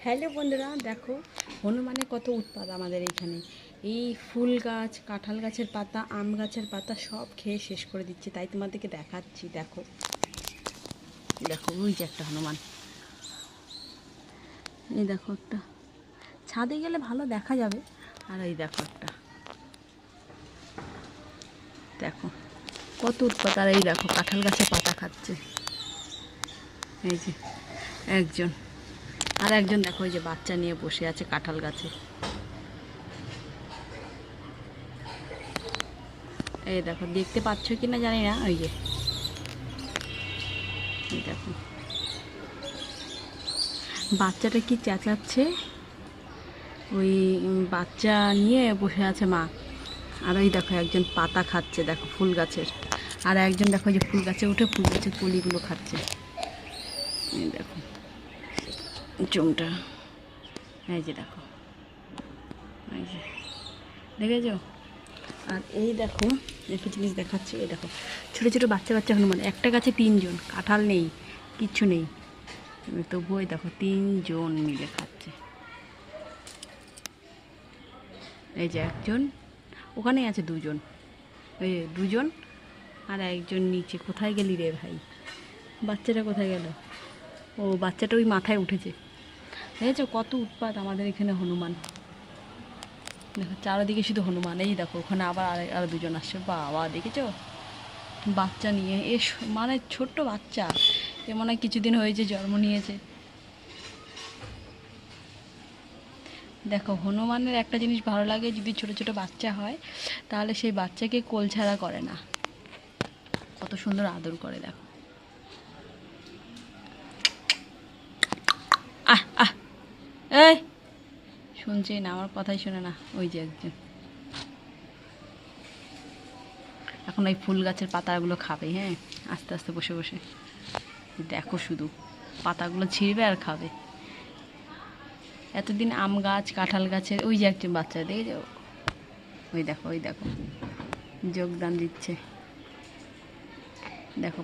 Hello বন্ধুরা, দেখো হনুমানের কত উৎপাত আমাদের এইখানে। এই ফুল গাছ, কাঁঠাল গাছের পাতা, আম গাছের পাতা সব খেয়ে শেষ করে দিচ্ছে। তাই তোমাদেরকে দেখাচ্ছি। দেখো দেখো ওই যে একটা হনুমান, এই দেখো একটা, ছাদে গেলে ভালো দেখা যাবে। আর এই দেখো একটা, দেখো কত উৎপাত। আর এই দেখো কাঁঠাল গাছের পাতা খাচ্ছে এই যে একজন, আর একজন দেখো ওই যে বাচ্চা নিয়ে বসে আছে কাঁঠাল গাছে। এই দেখো, দেখতে পাচ্ছ কি না জানি না, ওই যে এই দেখো বাচ্চাটা কি চেঁচাচ্ছে। ওই বাচ্চা নিয়ে বসে আছে মা। আর ওই দেখো একজন পাতা খাচ্ছে, দেখো ফুল গাছের। আর একজন দেখো যে ফুল গাছে উঠে ফুল গাছের কলিগুলো খাচ্ছে। এই দেখো চুমটা, এই যে দেখো, এই যে দেখেছো। আর এই দেখো একটা জিনিস দেখাচ্ছে, এই দেখো ছোটো ছোটো বাচ্চা বাচ্চা হনুমান। একটা গাছে তিনজন, কাঁঠাল নেই, কিচ্ছু নেই, তবুও দেখো তিনজন মিলে খাচ্ছে। এই যে একজন, ওখানেই আছে দুজন, এই দুজন। আর একজন নিচে। কোথায় গেলি রে ভাই? বাচ্চাটা কোথায় গেল? ও বাচ্চাটা ওই মাথায় উঠেছে। দেখেছো কত উৎপাত আমাদের এখানে হনুমান। দেখো চারিদিকে শুধু হনুমান। এই দেখো ওখানে আবার আরো দুজন আসছে। বাবা দেখেছো বাচ্চা নিয়ে, মানে ছোট্ট বাচ্চা, এ মনে হয় কিছুদিন হয়েছে জন্ম নিয়েছে। দেখো হনুমানের একটা জিনিস ভালো লাগে, যদি ছোট ছোট বাচ্চা হয় তাহলে সেই বাচ্চাকে কোল ছাড়া করে না, কত সুন্দর আদর করে। দেখো আহ আহ, এই শুনছে না, আমার কথাই শোনে না। ওই যে একজন এখন ওই ফুল গাছের পাতাগুলো খাবে। হ্যাঁ, আস্তে আস্তে বসে বসে দেখো শুধু পাতাগুলো ছিঁড়বে আর খাবে। এতদিন আম গাছ, কাঁঠাল গাছের, ওই যে একজন বাচ্চা দেখে যাও, ওই দেখো, ওই দেখো যোগদান দিচ্ছে। দেখো